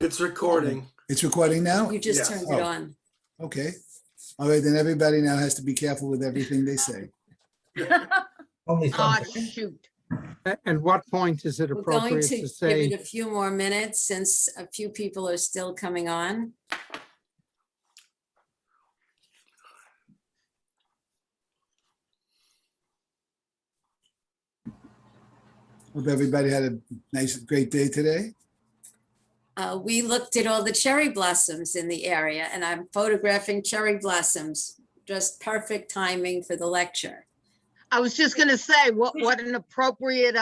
It's recording. It's recording now? You just Yes. turned it Oh. on. Okay. All right, then everybody now has to be careful with everything they say. Only some. Shoot. At what point is it We're going appropriate to to give say, it a few more minutes since a few people are still coming on. Hope everybody had a nice, great day today. We looked at all the cherry blossoms in the area and I'm photographing cherry blossoms. Just perfect timing for the lecture. I was just gonna say, what an appropriate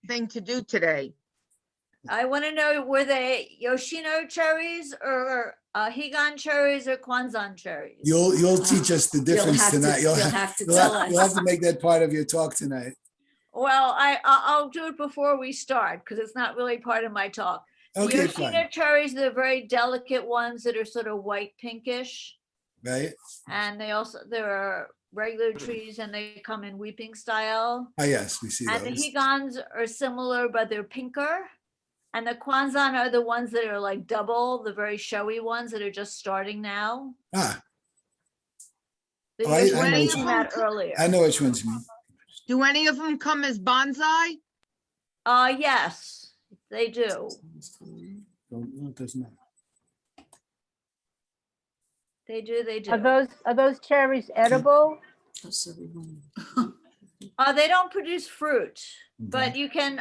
thing to do today. I want to know, were they Yoshino cherries or Higan cherries or Kwanzan cherries? You'll teach us the difference have to- tonight. you'll have to tell us. You'll have to make that part of your talk tonight. Well, I'll do it before we start because it's not really part of my talk. The Okay, Yoshino fine, cherries, they're very delicate ones that are sort of white pinkish. right? And there are regular trees and they come in weeping style. Oh, yes, we see And the those. Higans are similar, but they're pinker. And the Kwanzan are the ones that are like double, the very showy ones that are just starting now. Ah, The Oh, I Yoshino know. came out earlier. I know which ones you mean. Do any of them come as bonsai? Yes, they do. No, it does not. They do. Are those cherries edible? Oh, so we won. They don't produce fruit, but Okay. you can,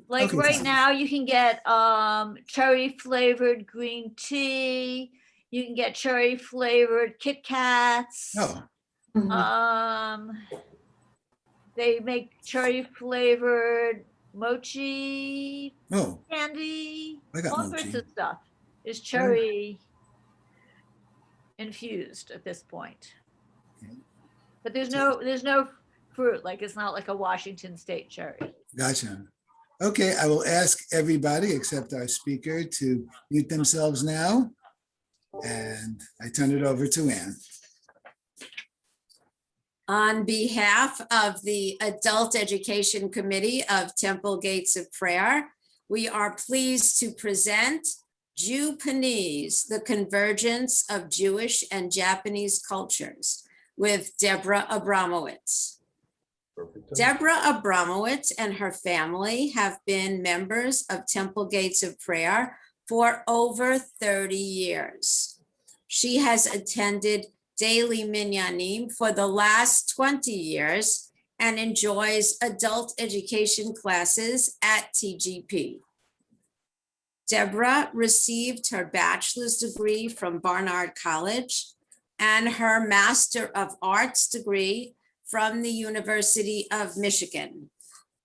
like Okay, right fine. now, you can get cherry flavored green tea. You can get cherry flavored Kit Kats. Oh, They make cherry flavored mochi oh, candy. I got All mochi. sorts of stuff is cherry infused at this point. Okay. But there's no fruit, like it's not like a Washington State cherry. Gotcha. Okay, I will ask everybody except our speaker to mute themselves now. And I turn it over to Ann. On behalf of the Adult Education Committee of Temple Gates of Prayer, we are pleased to present Jewpanese, the Convergence of Jewish and Japanese Cultures with Deborah Abramowitz. Deborah Abramowitz and her family have been members of Temple Gates of Prayer for over 30 years. She has attended daily minyanim for the last 20 years and enjoys adult education classes at TGP. Deborah received her bachelor's degree from Barnard College and her Master of Arts degree from the University of Michigan,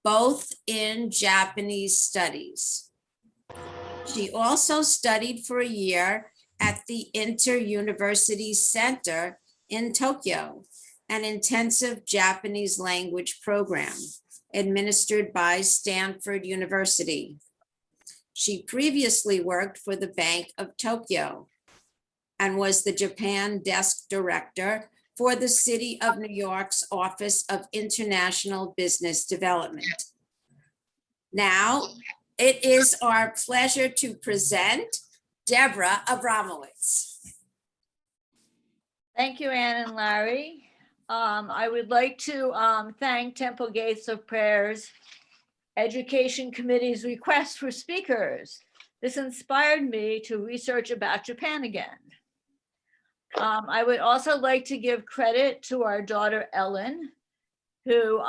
both in Japanese studies. She also studied for a year at the Inter-University Center in Tokyo, an intensive Japanese language program administered by Stanford University. She previously worked for the Bank of Tokyo and was the Japan Desk Director for the City of New York's Office of International Business Development. Now, it is our pleasure to present Deborah Abramowitz. Thank you, Ann and Larry. I would like to thank Temple Gates of Prayer's Education Committee's request for speakers. This inspired me to research about Japan again. I would also like to give credit to our daughter, Ellen, who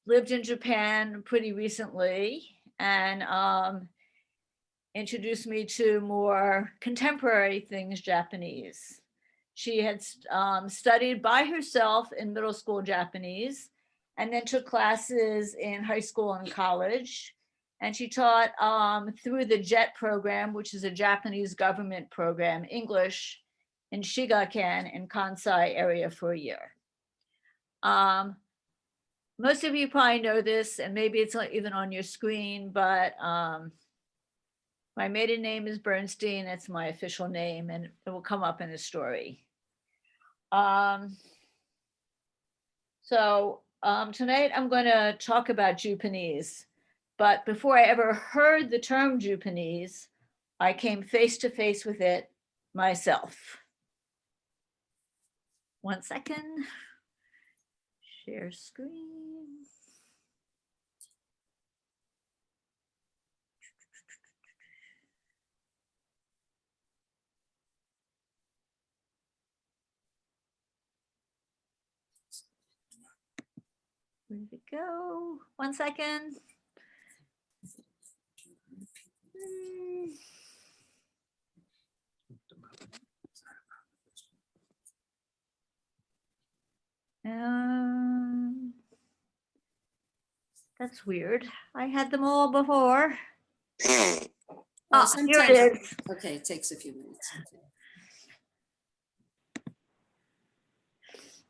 lived in Japan pretty recently and introduced me to more contemporary things Japanese. She had studied by herself in middle school Japanese and then took classes in high school and college. And she taught through the JET program, which is a Japanese government program, English in Shigaken in Kansai area for a year. Most of you probably know this, and maybe it's not even on your screen, but my maiden name is Bernstein. It's my official name, and it will come up in the story. Tonight I'm going to talk about Jewpanese. But before I ever heard the term Jewpanese, I came face to face with it myself. 1 second. Share screen. Where did it go? 1 second. That's weird. I had them all before. Oh, Here sometimes- it is. Okay, it takes a few minutes. Okay.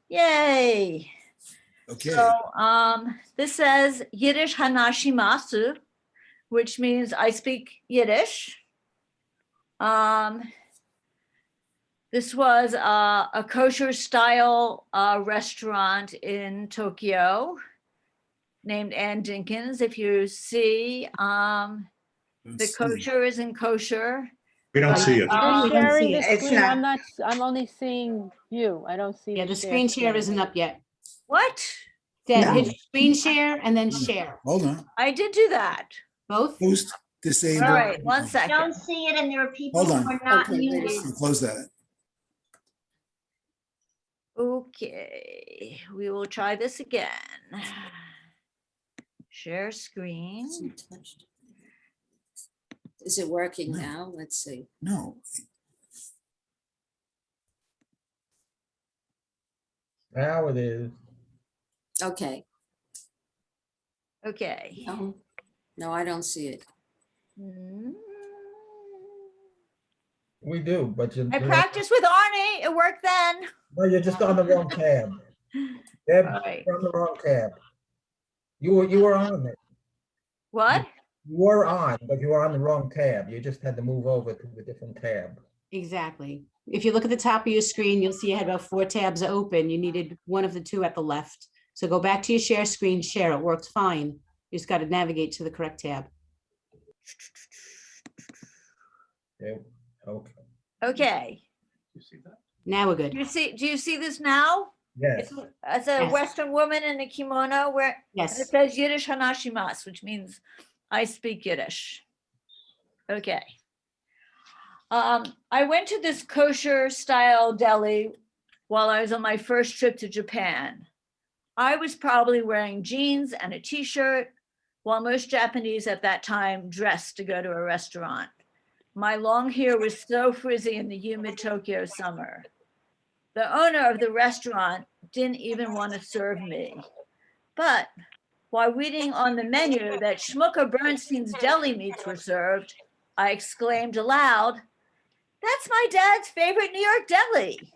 Yay. Okay, So this says Yiddish Hanashimasu, which means I speak Yiddish. This was a kosher style restaurant in Tokyo named Ann Dinkins. If you see, the kosher is in kosher. We don't see it. You're we don't sharing see the it. It's screen. not. I'm only seeing you. I don't see. Yeah, the screen share isn't up yet. What? Deb, No. hit screen share and then share. hold on. I did do that. Both? Boost, All disable. right, 1 second. Don't see it, and there are people Hold who on. are not Okay, muted. Close that. Okay, we will try this again. Share screen. Isn't touched. Is it working now? Let's see. No, Now it is. Okay. Okay. No, I don't see it. Mm. We do, but I practiced with Arnie. It worked then. no, you're just on the wrong tab. Deb, All right. you're on the wrong tab. You were on it. What? You were on, but you were on the wrong tab. You just had to move over to a different tab. Exactly. If you look at the top of your screen, you'll see you had about 4 tabs open. You needed one of the 2 at the left. So go back to your share screen, share. It works fine. You just got to navigate to the correct tab. Yeah, okay. Okay. Now we're good. Do you see this now? Yes. It's a Yes. Western woman in a kimono where it Yes. says Yiddish Hanashimas, which means I speak Yiddish. Okay. I went to this kosher style deli while I was on my first trip to Japan. I was probably wearing jeans and a t-shirt, while most Japanese at that time dressed to go to a restaurant. My long hair was so frizzy in the humid Tokyo summer. The owner of the restaurant didn't even want to serve me. But while reading on the menu that Shmuka Bernstein's deli meats were served, I exclaimed aloud, "That's my dad's favorite New York deli."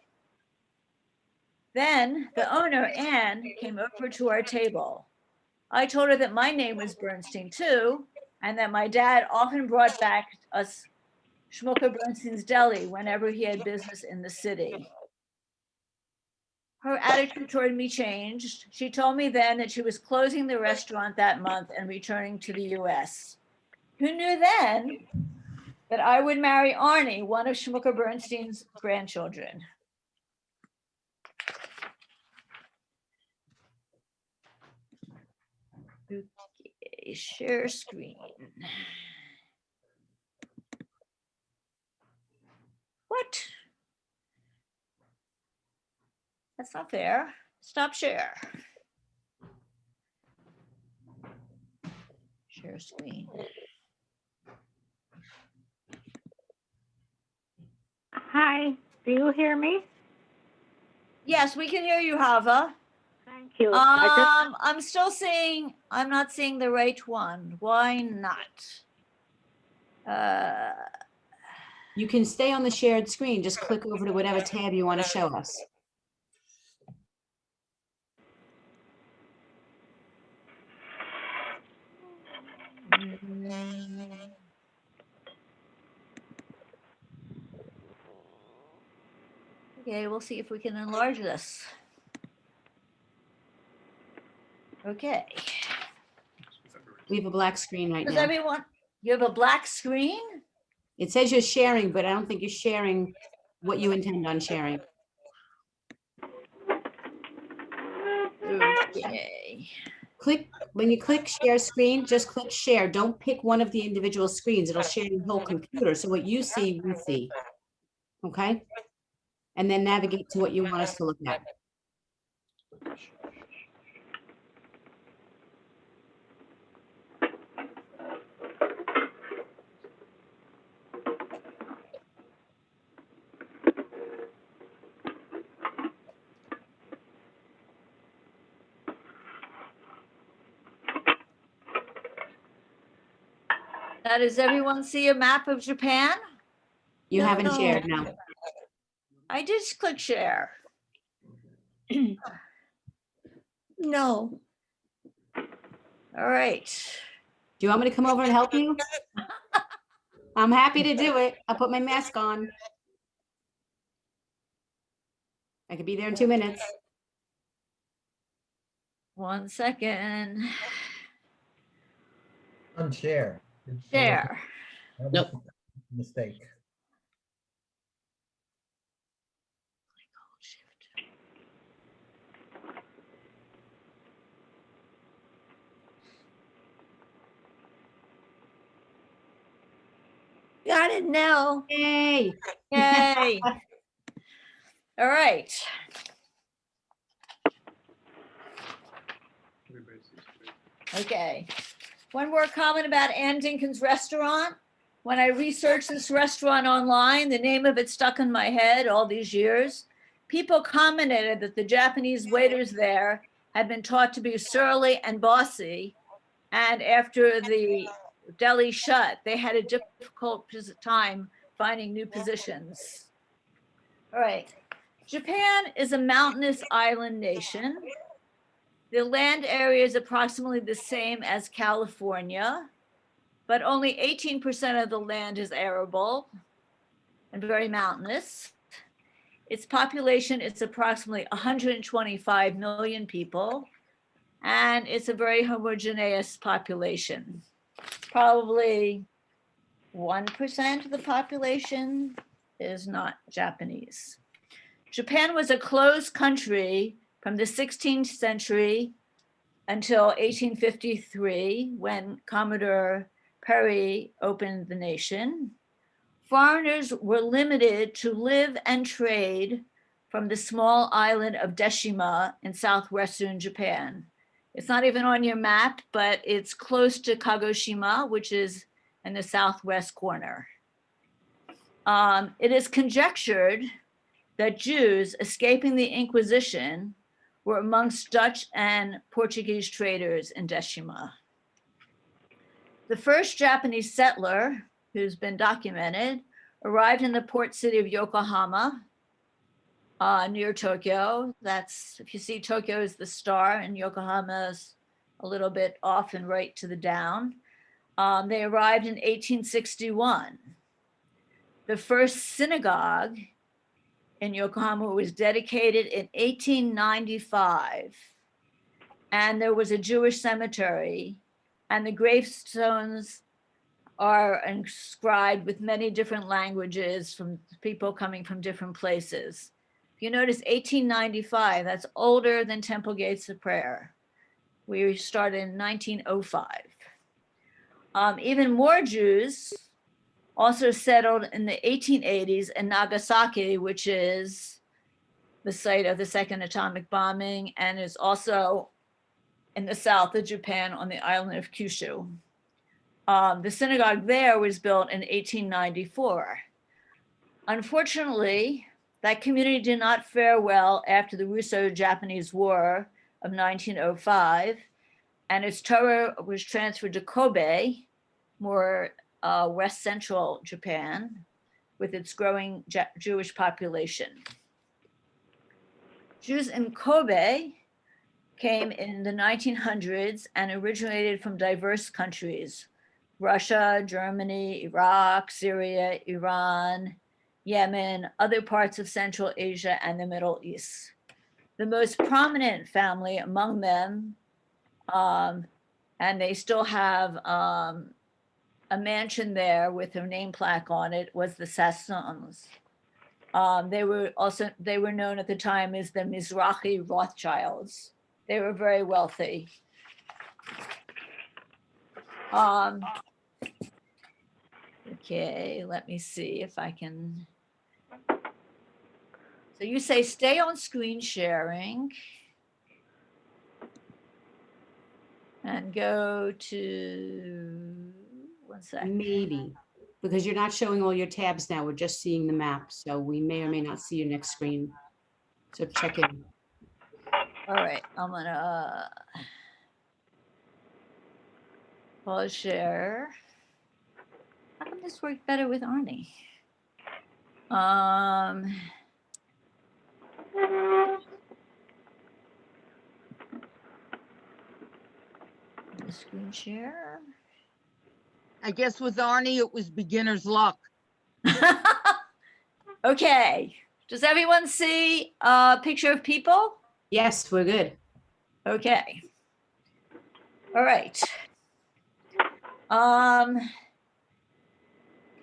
Then the owner, Anne, came over to our table. I told her that my name was Bernstein too, and that my dad often brought back us Shmuka Bernstein's deli whenever he had business in the city. Her attitude toward me changed. She told me then that she was closing the restaurant that month and returning to the US. Who knew then that I would marry Arnie, one of Shmuka Bernstein's grandchildren? Okay, share screen. What? That's not fair. Stop share. Share screen. Hi, do you hear me? Yes, we can hear you, Hava. Thank you. I'm still seeing, I'm not seeing the right one. Why not? You can stay on the shared screen. Just click over to whatever tab you want to show us. Okay, we'll see if we can enlarge this. Okay. We have a black screen right Does now. everyone, you have a black screen? It says you're sharing, but I don't think you're sharing what you intend on sharing. Okay. Click, when you click share screen, just click share. Don't pick one of the individual screens. It'll share your whole computer. So what you see, we see. Okay? And then navigate to what you want us to look at. Now, does everyone see a map of Japan? You haven't No. shared now. I did click share. No. All right. Do you want me to come over and help you? I'm happy to do it. I'll put my mask on. I could be there in 2 minutes. 1 second. Unshare. Share. That was Nope. a Mistake. Got it now. Yay. Yay. All right. Okay. One more comment about Ann Dinkin's restaurant. When I researched this restaurant online, the name of it stuck in my head all these years. People commented that the Japanese waiters there had been taught to be surly and bossy. And after the deli shut, they had a difficult time finding new positions. All right. Japan is a mountainous island nation. The land area is approximately the same as California, but only 18% of the land is arable and very mountainous. Its population is approximately 125 million people, and it's a very homogeneous population. Probably 1% of the population is not Japanese. Japan was a closed country from the 16th century until 1853, when Commodore Perry opened the nation. Foreigners were limited to live and trade from the small island of Deshima in southwestern Japan. It's not even on your map, but it's close to Kagoshima, which is in the southwest corner. It is conjectured that Jews escaping the Inquisition were amongst Dutch and Portuguese traders in Deshima. The first Japanese settler, who's been documented, arrived in the port city of Yokohama, near Tokyo. That's, if you see Tokyo is the star and Yokohama is a little bit off and right to the down. They arrived in 1861. The first synagogue in Yokohama was dedicated in 1895. And there was a Jewish cemetery, and the gravestones are inscribed with many different languages from people coming from different places. If you notice 1895, that's older than Temple Gates of Prayer. We started in 1905. Even more Jews also settled in the 1880s in Nagasaki, which is the site of the second atomic bombing and is also in the south of Japan on the island of Kyushu. The synagogue there was built in 1894. Unfortunately, that community did not fare well after the Russo-Japanese War of 1905, and its Torah was transferred to Kobe, more west central Japan, with its growing Jewish population. Jews in Kobe came in the 1900s and originated from diverse countries: Russia, Germany, Iraq, Syria, Iran, Yemen, other parts of Central Asia and the Middle East. The most prominent family among them, and And they still have a mansion there with her name plaque on it, was the Sassons. They were known at the time as the Mizrahi Rothschilds. They were very wealthy. Okay, let me see if I can. So you say stay on screen sharing. And go to, one second. Maybe, because you're not showing all your tabs now. We're just seeing the map. So we may or may not see your next screen. So check it. All right, I'm gonna pause share. How come this worked better with Arnie? The screen share. I guess with Arnie, it was beginner's luck. Okay, does everyone see a picture of people? Yes, we're good. Okay. All right. The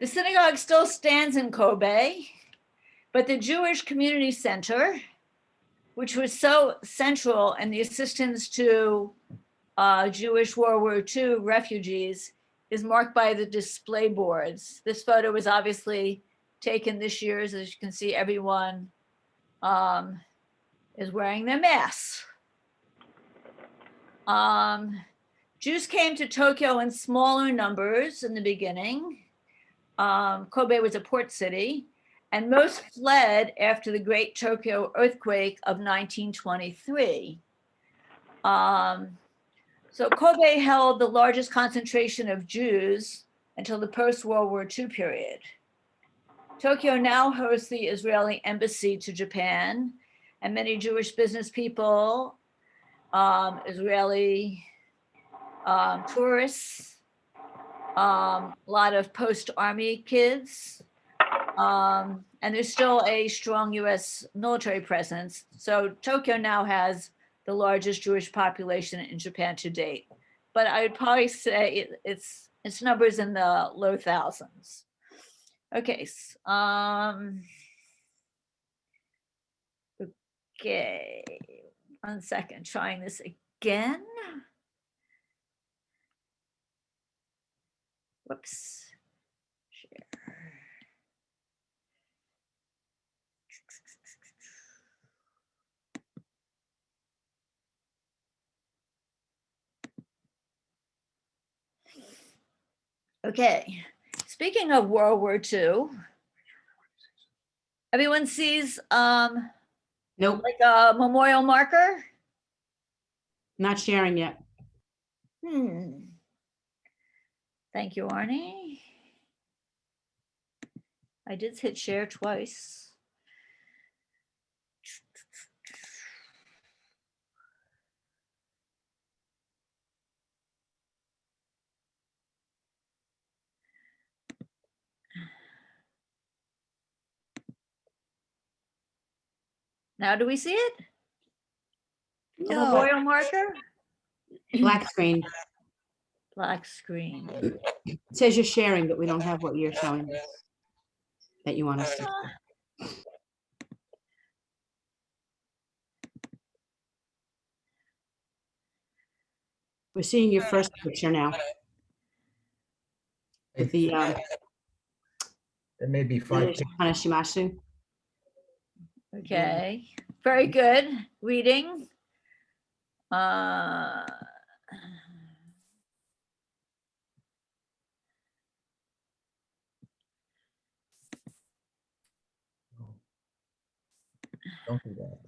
synagogue still stands in Kobe, but the Jewish Community Center, which was so central in the assistance to Jewish World War II refugees, is marked by the display boards. This photo was obviously taken this year. As you can see, everyone is wearing their masks. Jews came to Tokyo in smaller numbers in the beginning. Kobe was a port city, and most fled after the Great Tokyo earthquake of 1923. So Kobe held the largest concentration of Jews until the post-World War II period. Tokyo now hosts the Israeli embassy to Japan, and many Jewish business people, Israeli tourists, a lot of post-army kids, and there's still a strong US military presence. So Tokyo now has the largest Jewish population in Japan to date. But I would probably say its numbers in the low thousands. Okay. Okay, 1 second, trying this again. Whoops. Share. Okay, speaking of World War II, everyone sees Nope, like a memorial marker? not sharing yet. Thank you, Arnie. I did hit share twice. Now, do we see it? A memorial marker? Black screen. Black screen. It says you're sharing, but we don't have what you're showing that you want us to. We're seeing your first picture now. With the There may be 5 pictures. Hanashimasu. Okay, very good. Reading. Don't do that.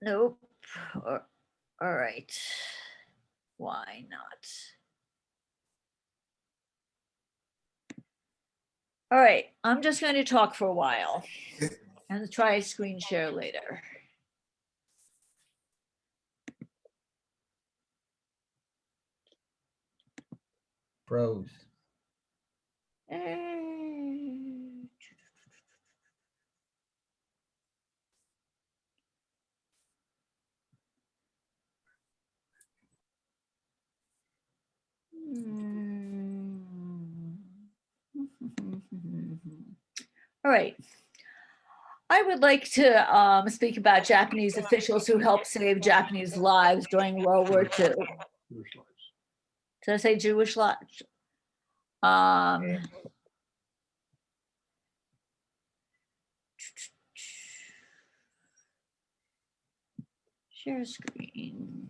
Nope. All right. Why not? All right, I'm just going to talk for a while and try screen share later. Froze. All right. I would like to speak about Japanese officials who helped save Japanese lives during World War II. Did I say Jewish lives? Share screen.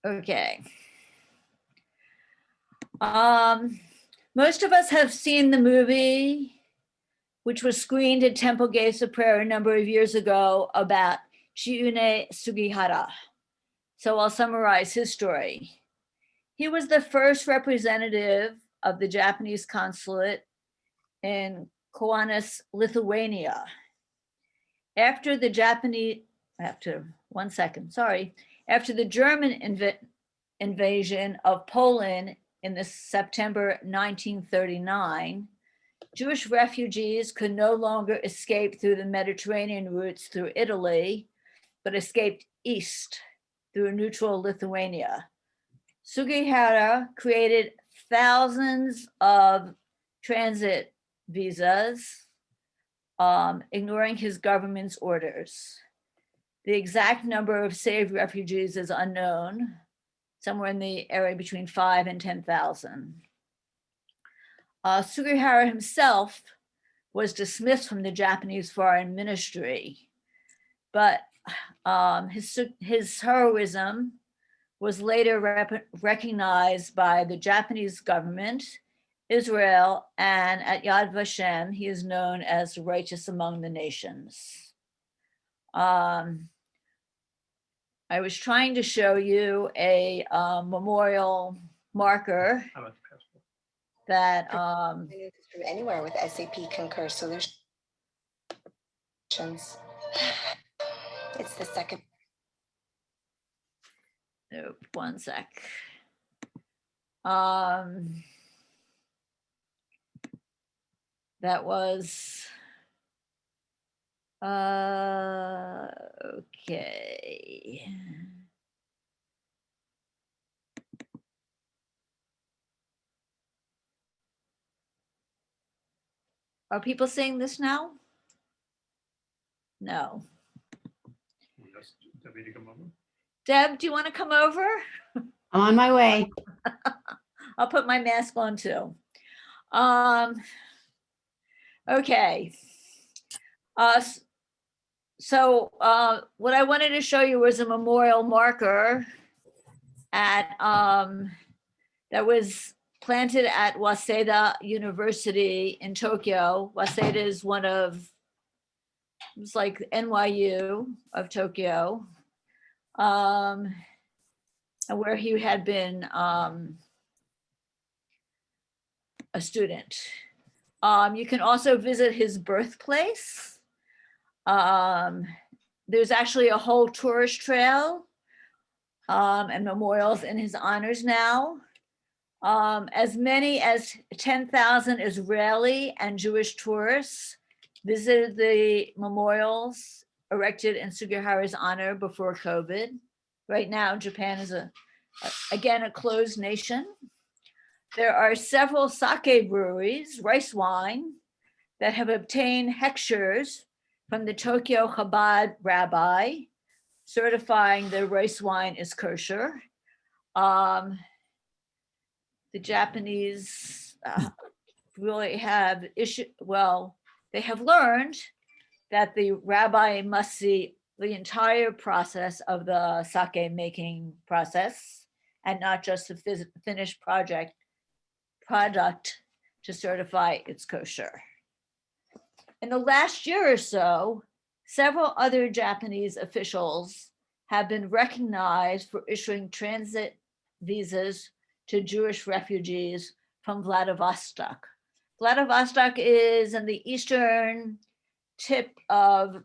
Okay. Most of us have seen the movie, which was screened at Temple Gates of Prayer a number of years ago, about Shiune Sugihara. So I'll summarize his story. He was the first representative of the Japanese consulate in Kaunas, Lithuania. After the German invasion of Poland in the September 1939, Jewish refugees could no longer escape through the Mediterranean routes through Italy, but escaped east through neutral Lithuania. Sugihara created thousands of transit visas, ignoring his government's orders. The exact number of saved refugees is unknown, somewhere in the area between 5 and 10,000. Sugihara himself was dismissed from the Japanese Foreign Ministry, but his heroism was later recognized by the Japanese government, Israel, and at Yad Vashem, he is known as righteous among the nations. I was trying to show you a memorial marker that From anywhere with SAP Concur Solutions. It's the second. Nope, one sec. That was okay. Are people seeing this now? No. Deb, do you want to come over? I'm on my way. I'll put my mask on too. Okay. So what I wanted to show you was a memorial marker at that was planted at Waseda University in Tokyo. Waseda is one of, it's like NYU of Tokyo, where he had been a student. You can also visit his birthplace. There's actually a whole tourist trail and memorials in his honors now. As many as 10,000 Israeli and Jewish tourists visited the memorials erected in Sugihara's honor before COVID. Right now, Japan is again a closed nation. There are several sake breweries, rice wine, that have obtained hechshers from the Tokyo Chabad Rabbi, certifying the rice wine is kosher. The Japanese really have they have learned that the rabbi must see the entire process of the sake making process and not just the finished product to certify it's kosher. In the last year or so, several other Japanese officials have been recognized for issuing transit visas to Jewish refugees from Vladivostok. Vladivostok is in the eastern tip of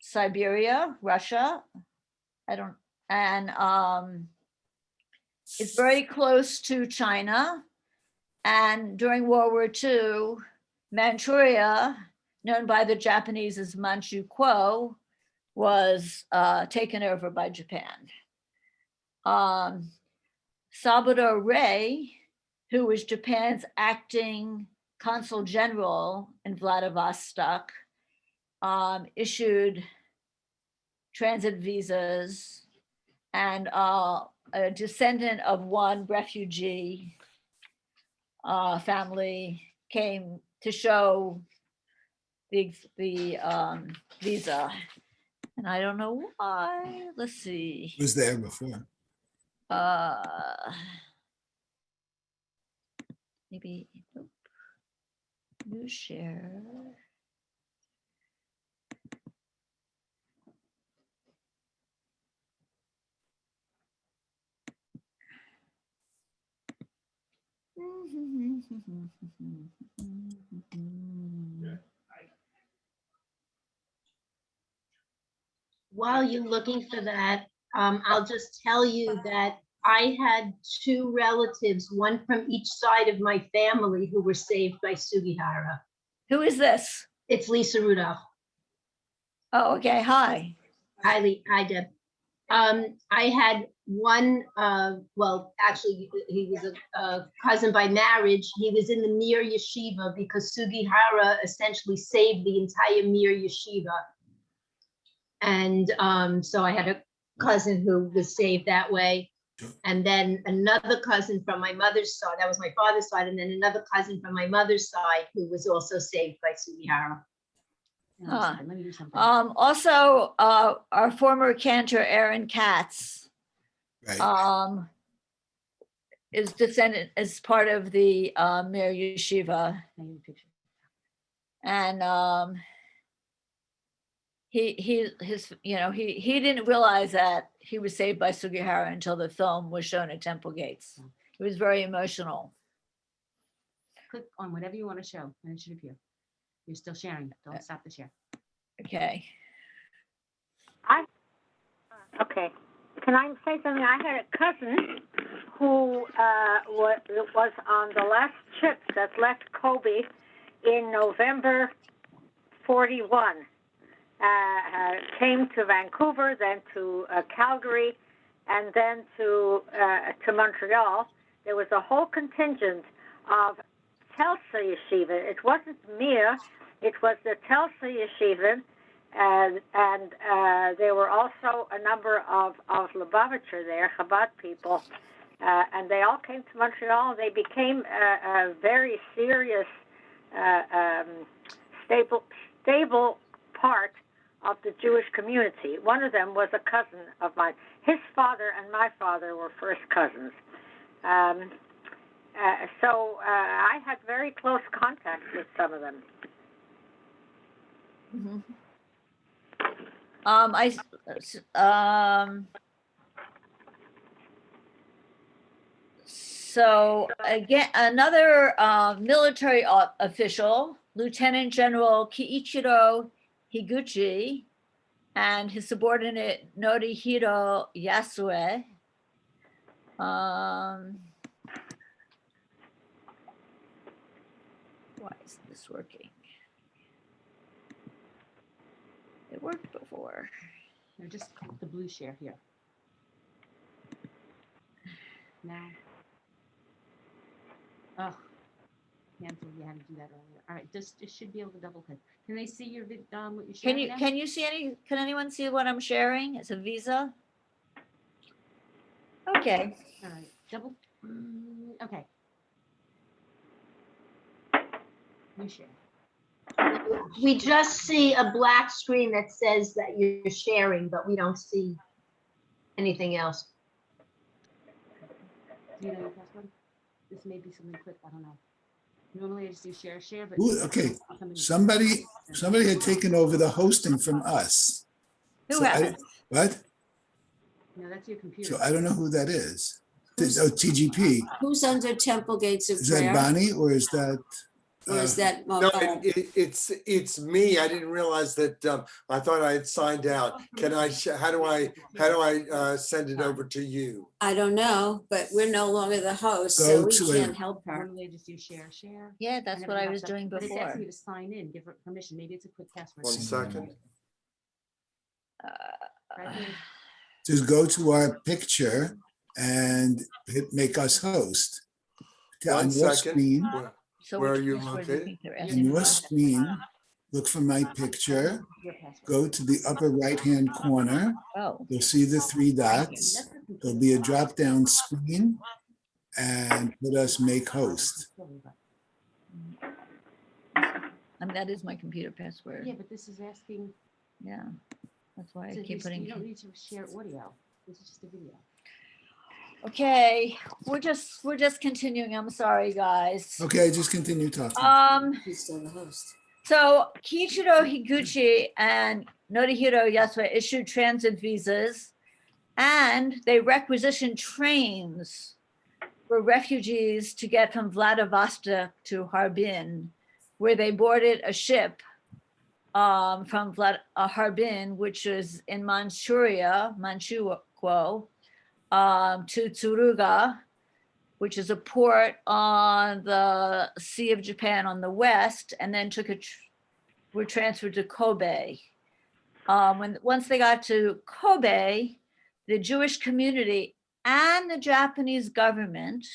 Siberia, Russia. It's very close to China. And during World War II, Manchuria, known by the Japanese as Manchukuo, was taken over by Japan. Salvador Rey, who was Japan's acting consul general in Vladivostok, issued transit visas, and a descendant of one refugee family came to show the visa. And I don't know why. Let's see. Was there before. Maybe new share. While you're looking for that, I'll just tell you that I had two relatives, one from each side of my family, who were saved by Sugihara. Who is this? It's Lisa Rudolph. Oh, okay. Hi. Hi, Deb. I had one, well, actually, he was a cousin by marriage. He was in the Mir Yeshiva because Sugihara essentially saved the entire Mir Yeshiva. And so I had a cousin who was saved that way. And then another cousin from my mother's side, that was my father's side, and then another cousin from my mother's side who was also saved by Sugihara. Let me do something. Also, our former cantor, Aaron Katz, Right. is descendant as part of the Mir Yeshiva. And he didn't realize that he was saved by Sugihara until the film was shown at Temple Gates. It was very emotional. Click on whatever you want to show and it should appear. You're still sharing. Don't stop the share. Okay. Okay. Can I say something? I had a cousin who was on the last ship that left Kobe in November 41. Came to Vancouver, then to Calgary, and then to Montreal. There was a whole contingent of Telsa Yeshiva. It wasn't Mir, it was the Telsa Yeshiva, and there were also a number of Lubavitcher there, Chabad people, and they all came to Montreal. They became a very serious, stable part of the Jewish community. One of them was a cousin of mine. His father and my father were first cousins. So I had very close contact with some of them. Mm-hmm. So again, another military official, Lieutenant General Kiichiro Higuchi, and his subordinate Norihiro Yasue. Why is this working? It worked before. No, just click the blue share here. Now. Oh, cancel. You had to do that earlier. All right, just it should be able to double click. Can they see your what you're sharing? Can you see can anyone see what I'm sharing? It's a visa. Okay. All right, double. Okay. New share. We just see a black screen that says that you're sharing, but we don't see anything else. Do you know your password? This may be something quick. I don't know. Normally I just do share, but Ooh, okay. Somebody had taken over the hosting from us. Who So has? what? No, that's your computer. So I don't know who that is. TGP. Who's under Temple Gates of Is that Prayer? Bonnie or is that? Or is that? No, it's me. I didn't realize that. I thought I had signed out. Can I? How do I send it over to you? I don't know, but we're no longer the host, Go so we to can't it. help her. Normally I just do share, share. Yeah, that's and what I everyone was has to- doing But it's before. asking you to sign in, give her permission. Maybe it's a quick password. 1 second. Right here. Just go to our picture and hit make us host. 1 On your second. screen, So Where which are you password do you located? think they're on asking your for? screen, look for my picture, Your password. go to the upper right-hand corner. Oh, You'll see the three dots. There'll be a drop-down screen and put us make host. that is my computer password. Yeah, but this is asking, Yeah, that's why I so keep putting. you don't need to share audio. This is just a video. Okay, we're just continuing. I'm sorry, guys. Okay, just continue talking. He's still the host. So Kiichiro Higuchi and Norihiro Yasue issued transit visas, and they requisitioned trains for refugees to get from Vladivostok to Harbin, where they boarded a ship from Harbin, which is in Manchukuo, to Tsuruga, which is a port on the Sea of Japan on the west, and then were transferred to Kobe. Once they got to Kobe, the Jewish community and the Japanese government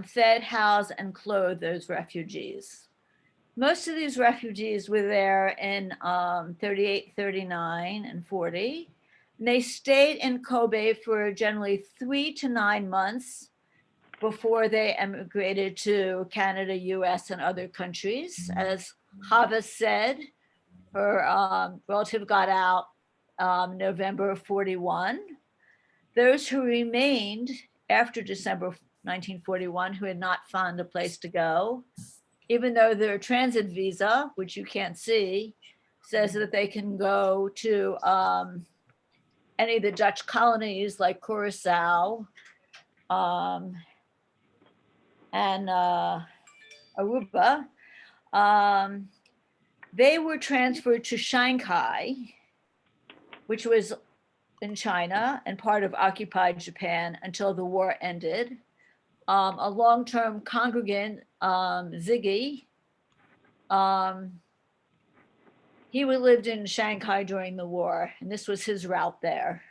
fed, housed, and clothed those refugees. Most of these refugees were there in 38, 39, and 40. And they stayed in Kobe for generally 3 to 9 months before they emigrated to Canada, US, and other countries. As Hava said, her relative got out November of 41. Those who remained after December 1941, who had not found a place to go, even though their transit visa, which you can't see, says that they can go to any of the Dutch colonies like Curacao and Aruba, they were transferred to Shanghai, which was in China and part of occupied Japan until the war ended. A long-term congregant, Ziggy, he lived in Shanghai during the war, and this was his route there.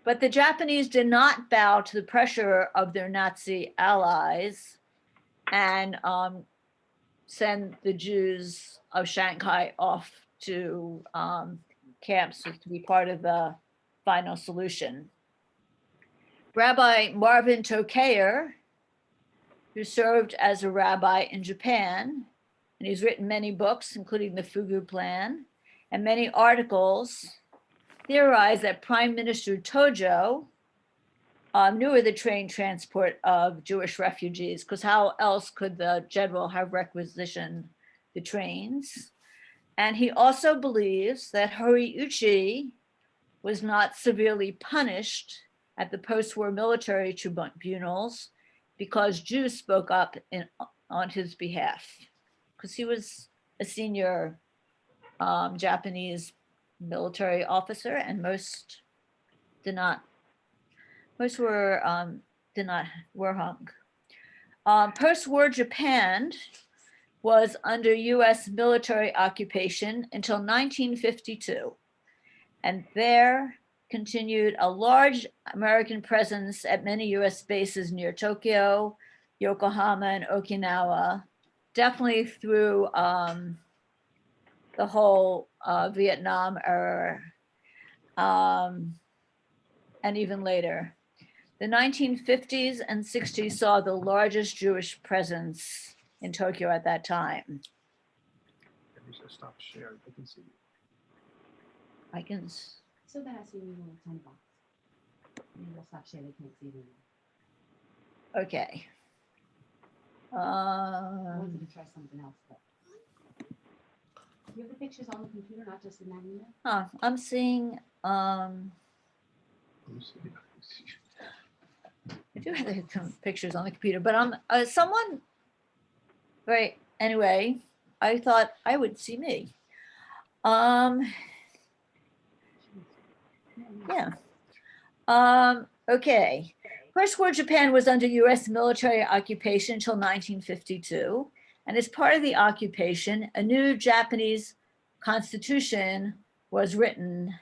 But the Japanese did not bow to the pressure of their Nazi allies and send the Jews of Shanghai off to camps to be part of the final solution. Rabbi Marvin Toker, who served as a rabbi in Japan, and he's written many books, including the Fugu Plan, and many articles, theorized that Prime Minister Tojo knew of the train transport of Jewish refugees, because how else could the general have requisitioned the trains? And he also believes that Horiuchi was not severely punished at the post-war military tribunals because Jews spoke up on his behalf, because he was a senior Japanese military officer, and most were hung. Post-war Japan was under US military occupation until 1952. And there continued a large American presence at many US bases near Tokyo, Yokohama, and Okinawa, definitely through the whole Vietnam era, and even later. The 1950s and 60s saw the largest Jewish presence in Tokyo at that time. Stop sharing. I can see you. I can, So that has to be a little tiny box. Maybe they'll stop sharing, they can't see it anymore. okay. I wanted to try something else, but. You have the pictures on the computer, not just in that email? I'm seeing, Let me see. do have some pictures on the computer, but someone, right, anyway, I thought I would see me. Yeah. Okay. Post-war Japan was under US military occupation until 1952. And as part of the occupation, a new Japanese constitution was written.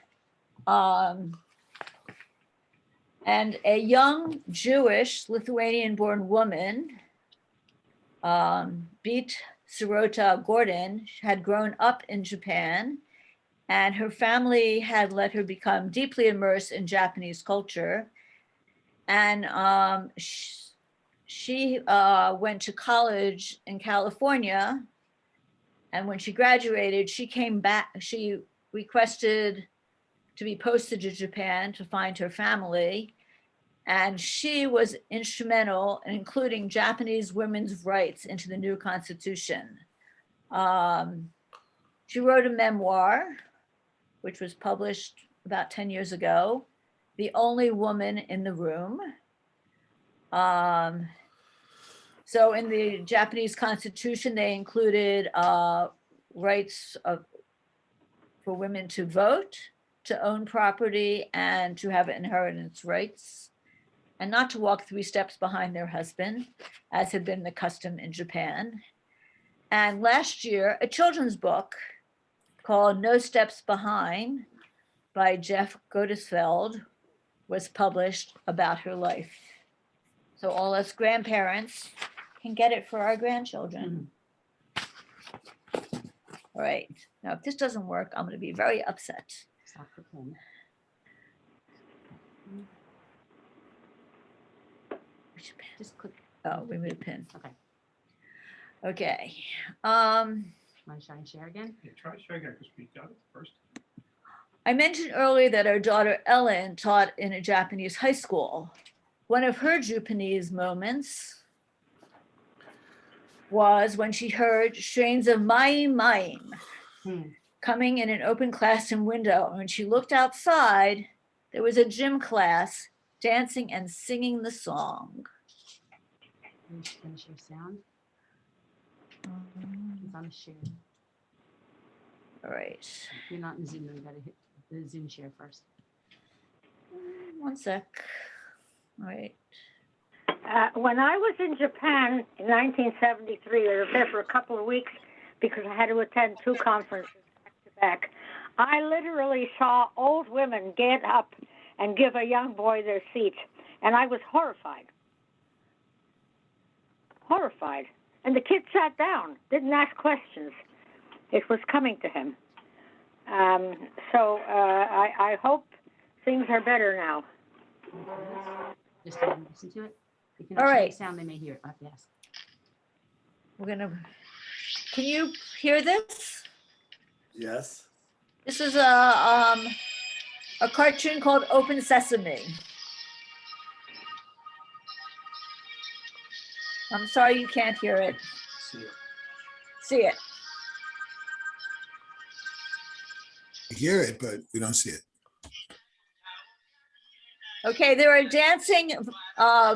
And a young Jewish Lithuanian-born woman, Beat Sirota Gordon, had grown up in Japan, and her family had let her become deeply immersed in Japanese culture. And she went to college in California. And when she graduated, she came back. She requested to be posted to Japan to find her family. And she was instrumental in including Japanese women's rights into the new constitution. She wrote a memoir, which was published about 10 years ago, The Only Woman in the Room. So in the Japanese constitution, they included rights for women to vote, to own property, and to have inheritance rights, and not to walk 3 steps behind their husband, as had been the custom in Japan. And last year, a children's book called No Steps Behind by Jeff Godesfeld was published about her life. So all us grandparents can get it for our grandchildren. All right, now if this doesn't work, I'm going to be very upset. Stop the pen. Just click. Oh, we made a pin. Okay. Okay. Want to try and share again? Yeah, try sharing it because we got it first. I mentioned earlier that our daughter Ellen taught in a Japanese high school. One of her Jewpanese moments was when she heard strains of Maim coming in an open classroom window. And when she looked outside, there was a gym class dancing and singing the song. Finish your sound. It's on a share. All right. You're not in Zoom, you gotta hit the Zoom share first. One sec. All right. When I was in Japan in 1973, I was there for a couple of weeks because I had to attend 2 conferences back to back. I literally saw old women get up and give a young boy their seat, and I was horrified. Horrified. And the kid sat down, didn't ask questions. It was coming to him. I hope things are better now. Just listen to it. If you're All not showing right. sound, they may hear it. I have to ask. We're gonna, can you hear this? Yes. This is a cartoon called Open Sesame. I'm sorry you can't hear it. See it. See it. We hear it, but we don't see it. Okay, there are dancing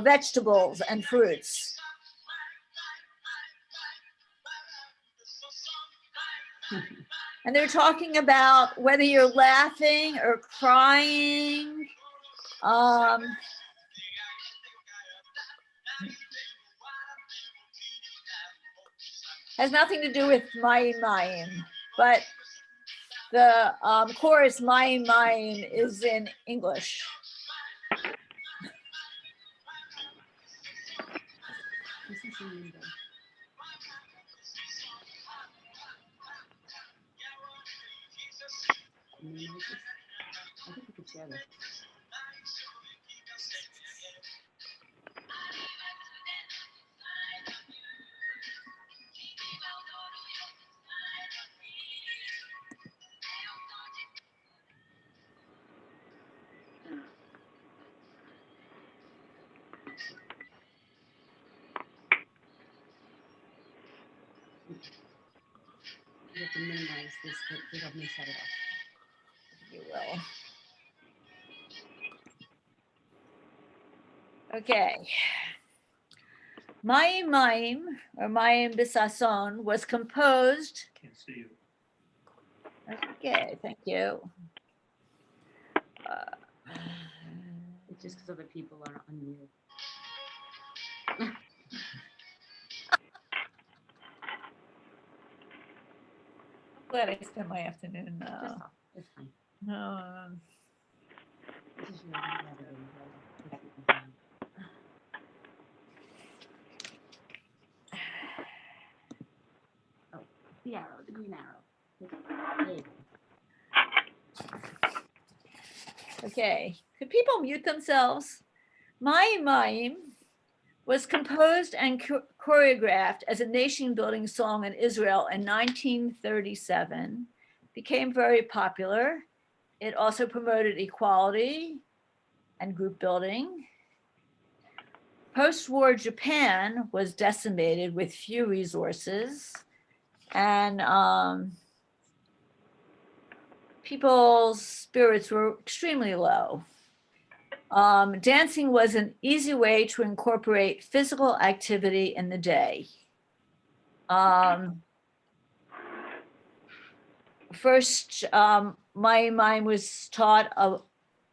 vegetables and fruits. And they're talking about whether you're laughing or crying. Has nothing to do with Maim, but the chorus Maim is in English. Listen to me, though. Can you notice this? I think we could share this. You have to minimize this, but they don't miss that at all. You will. Okay. Mayim Mayim, or Mayim Bisason, was composed. Can't see you. Okay, thank you. It's just because other people are unmuted. Glad I spent my afternoon. It's fine. No, This is your navigating browser. Oh, the arrow, the green arrow. There you go. okay, could people mute themselves? Mayim Mayim was composed and choreographed as a nation-building song in Israel in 1937, became very popular. It also promoted equality and group building. Post-war Japan was decimated with few resources, and people's spirits were extremely low. Dancing was an easy way to incorporate physical activity in the day. First, Mayim was taught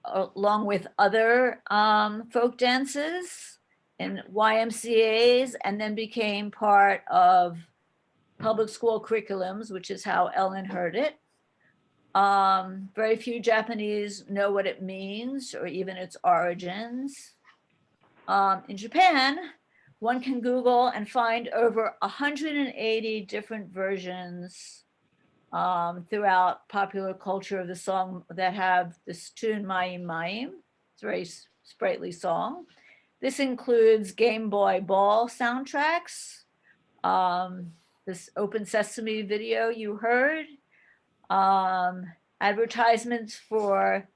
along with other folk dances in YMCAs, and then became part of public school curriculums, which is how Ellen heard it. Very few Japanese know what it means or even its origins. In Japan, one can Google and find over 180 different versions throughout popular culture of the song that have this tune, Mayim Mayim. It's a very sprightly song. This includes Game Boy Ball soundtracks, this Open Sesame video you heard, advertisements for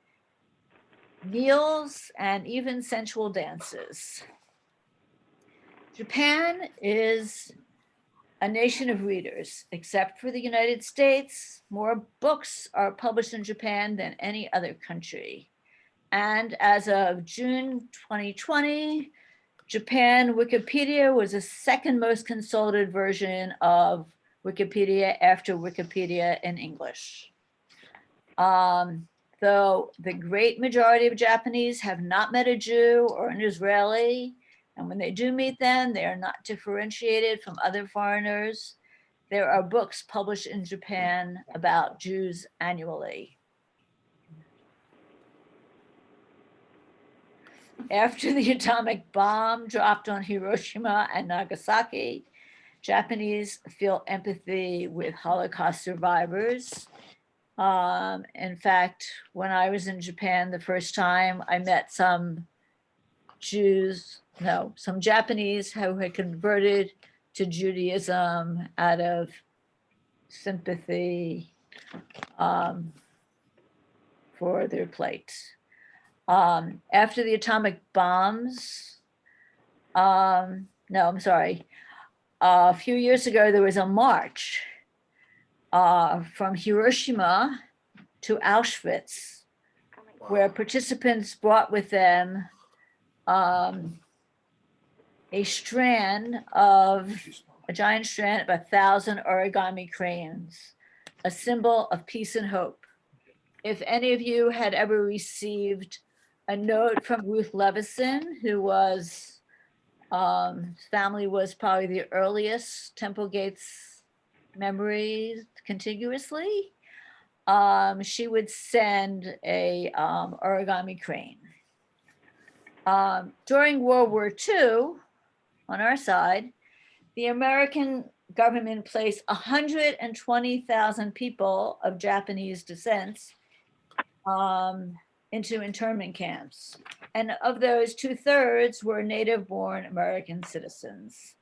meals, and even sensual dances. Japan is a nation of readers. Except for the United States, more books are published in Japan than any other country. And as of June 2020, Japan Wikipedia was the second most consulted version of Wikipedia after Wikipedia in English. Though the great majority of Japanese have not met a Jew or an Israeli, and when they do meet them, they are not differentiated from other foreigners. There are books published in Japan about Jews annually. After the atomic bomb dropped on Hiroshima and Nagasaki, Japanese feel empathy with Holocaust survivors. In fact, when I was in Japan the first time, I met some Japanese who had converted to Judaism out of sympathy for their plight. After the atomic bombs, a few years ago, there was a march from Hiroshima to Auschwitz, where participants brought with them a giant strand of 1,000 origami cranes, a symbol of peace and hope. If any of you had ever received a note from Ruth Levison, who was, family was probably the earliest Temple Gates memories contiguously, she would send a origami crane. During World War II, on our side, the American government placed 120,000 people of Japanese descent into internment camps. And of those, 2/3 were native-born American citizens.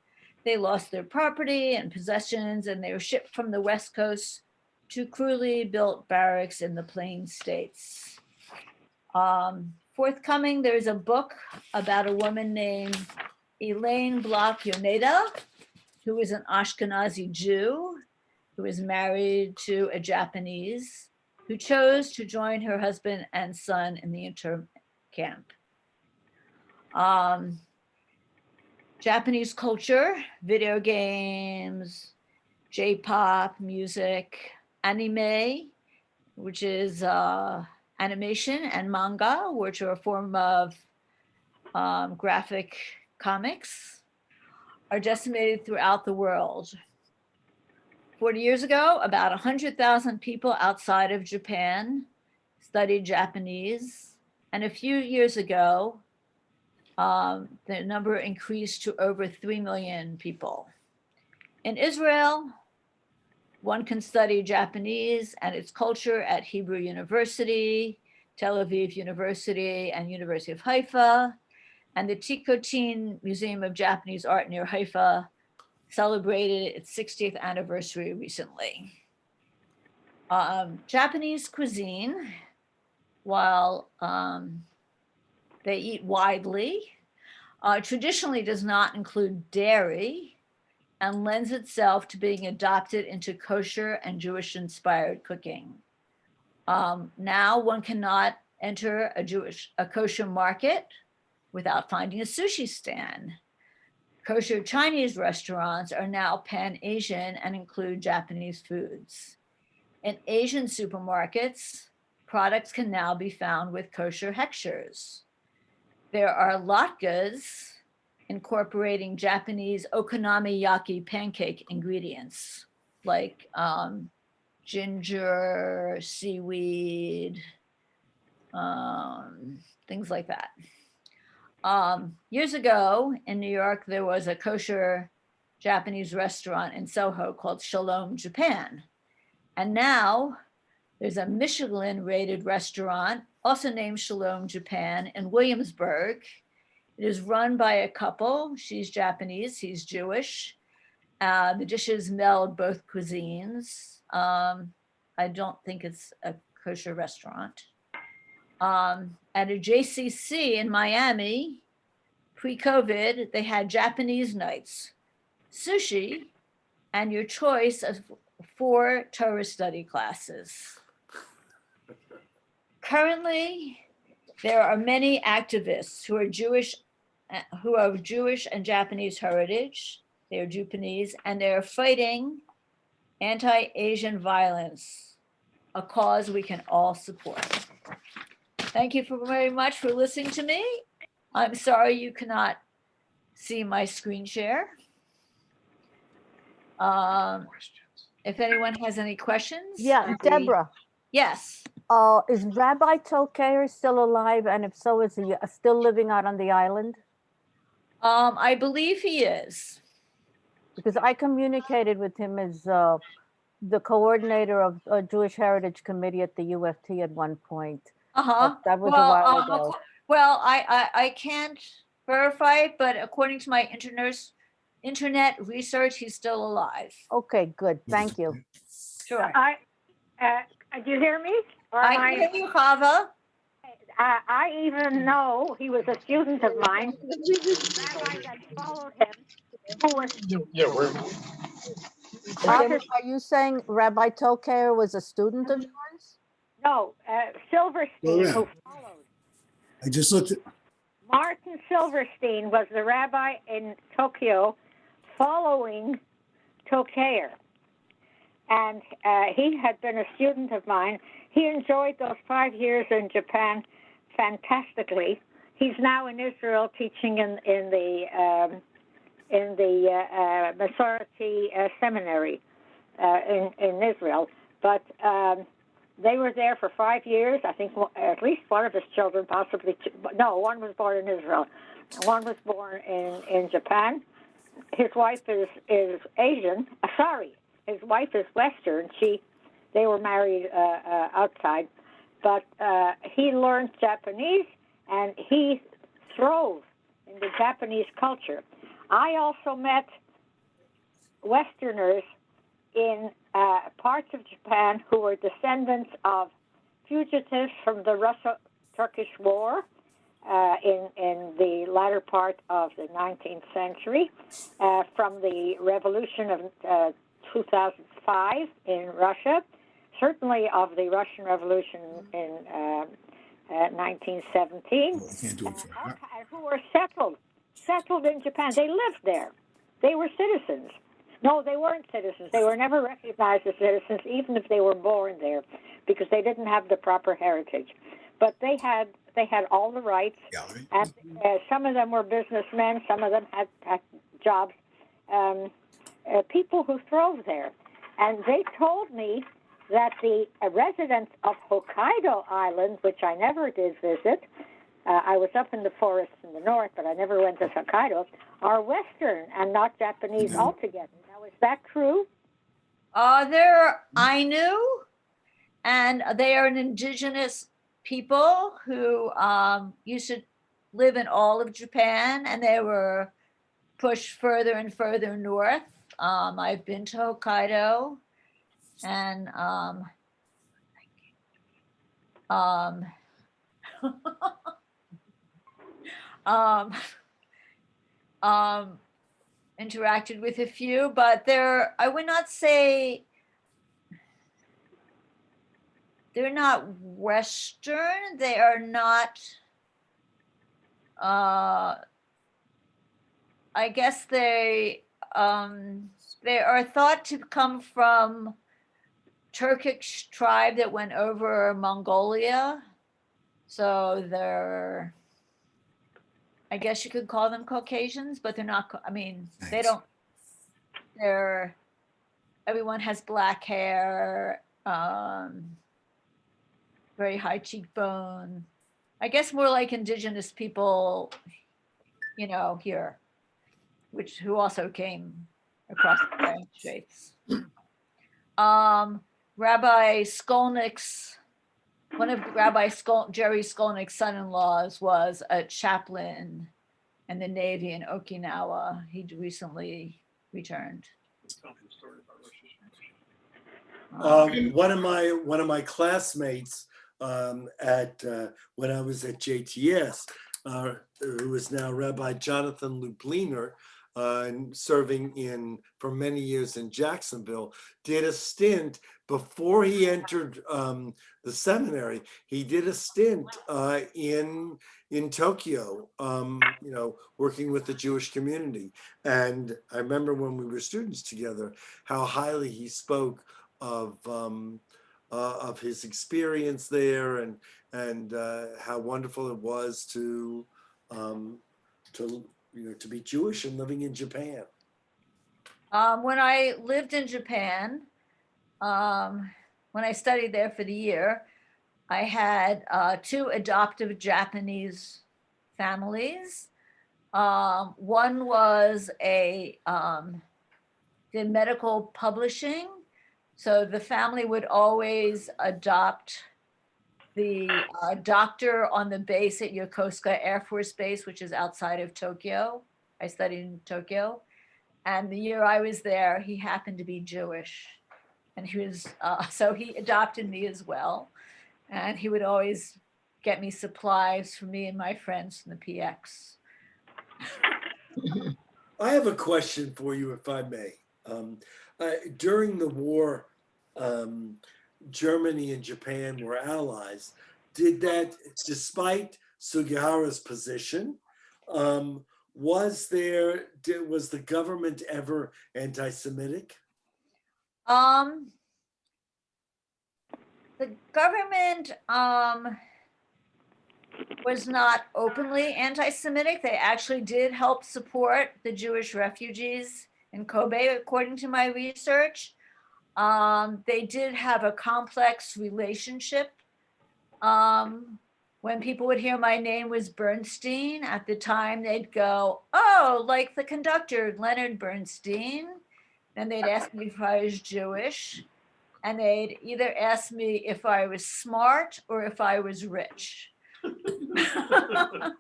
They lost their property and possessions, and they were shipped from the West Coast to crudely built barracks in the Plain States. Forthcoming, there's a book about a woman named Elaine Block Yoneda, who is an Ashkenazi Jew who is married to a Japanese who chose to join her husband and son in the internment camp. Japanese culture, video games, J-pop, music, anime, which is animation, and manga, which are a form of graphic comics, are decimated throughout the world. 40 years ago, about 100,000 people outside of Japan studied Japanese. And a few years ago, the number increased to over 3 million people. In Israel, one can study Japanese and its culture at Hebrew University, Tel Aviv University, and University of Haifa. And the Tikotin Museum of Japanese Art near Haifa celebrated its 60th anniversary recently. Japanese cuisine, while they eat widely, traditionally does not include dairy and lends itself to being adopted into kosher and Jewish-inspired cooking. Now one cannot enter a kosher market without finding a sushi stand. Kosher Chinese restaurants are now pan-Asian and include Japanese foods. In Asian supermarkets, products can now be found with kosher hechshers. There are latkes incorporating Japanese okonomiyaki pancake ingredients like ginger, seaweed, things like that. Years ago in New York, there was a kosher Japanese restaurant in Soho called Shalom Japan. And now there's a Michelin-rated restaurant, also named Shalom Japan, in Williamsburg. It is run by a couple. She's Japanese, he's Jewish. The dishes meld both cuisines. I don't think it's a kosher restaurant. At a JCC in Miami, pre-COVID, they had Japanese nights, sushi, and your choice of 4 Torah study classes. Currently, there are many activists who are of Jewish and Japanese heritage. They are Jewpanese, and they are fighting anti-Asian violence, a cause we can all support. Thank you very much for listening to me. I'm sorry you cannot see my screen share. If anyone has any questions. Yeah, Deborah, Yes. is Rabbi Toker still alive? And if so, is he still living out on the island? I believe he is. Because I communicated with him as the coordinator of a Jewish Heritage Committee at the UFT at one point. Uh-huh. That was a while ago. Well, I can't verify it, but according to my internet research, he's still alive. Okay, good. Thank you. Sure. Do you hear me? Or am I hear you, Chava. I even know he was a student of mine. Rabbi that followed him, who was Are you saying Rabbi Toker was a student of yours? no Silverstein, who followed. I just looked at, Martin Silverstein was the rabbi in Tokyo following Toker. And he had been a student of mine. He enjoyed those 5 years in Japan fantastically. He's now in Israel teaching in the Masorti seminary in Israel. But they were there for 5 years. I think at least one of his children, possibly no, one was born in Israel. One was born in Japan. His wife is Asian. His wife is Western. They were married outside, but he learned Japanese and he throve in the Japanese culture. I also met Westerners in parts of Japan who were descendants of fugitives from the Russo-Turkish War in the latter part of the 19th century, from the revolution of 2005 in Russia, certainly of the Russian Revolution in 1917, Well, you can't do it for her. who were settled in Japan. They lived there. They were citizens. No, they weren't citizens. They were never recognized as citizens, even if they were born there, because they didn't have the proper heritage. But they had all the rights, Gallery. and some of them were businessmen. Some of them had jobs. People who throve there, and they told me that the residents of Hokkaido Island, which I never did visit, I was up in the forests in the north, but I never went to Hokkaido, are Western and not Japanese altogether. Now, is that true? They're Ainu, and they are an indigenous people who used to live in all of Japan, and they were pushed further and further north. I've been to Hokkaido, and interacted with a few, but I would not say they're not Western. They are not, I guess they are thought to come from Turkish tribe that went over Mongolia. So they're, I guess you could call them Caucasians, but they're not, I mean, they don't, everyone has black hair, very high cheekbone. I guess more like indigenous people, here, who also came across the Bering Straits. Rabbi Skolnick's, one of Jerry Skolnick's son-in-laws was a chaplain in the Navy in Okinawa. He recently returned. One of my classmates when I was at JTS, who is now Rabbi Jonathan Lubliner, serving for many years in Jacksonville, did a stint before he entered the seminary. He did a stint in Tokyo, working with the Jewish community. And I remember when we were students together, how highly he spoke of his experience there, and how wonderful it was to be Jewish and living in Japan. When I lived in Japan, when I studied there for the year, I had 2 adoptive Japanese families. One was did medical publishing. So the family would always adopt the doctor on the base at Yokosuka Air Force Base, which is outside of Tokyo. I studied in Tokyo. And the year I was there, he happened to be Jewish. And he was, so he adopted me as well. And he would always get me supplies for me and my friends from the PX. I have a question for you, if I may. During the war, Germany and Japan were allies. Did that, despite Sugihara's position, was the government ever anti-Semitic? The government was not openly anti-Semitic. They actually did help support the Jewish refugees in Kobe, according to my research. They did have a complex relationship. When people would hear my name was Bernstein, at the time they'd go, "Oh, like the conductor, Leonard Bernstein." And they'd ask me if I was Jewish. And they'd either ask me if I was smart or if I was rich. Because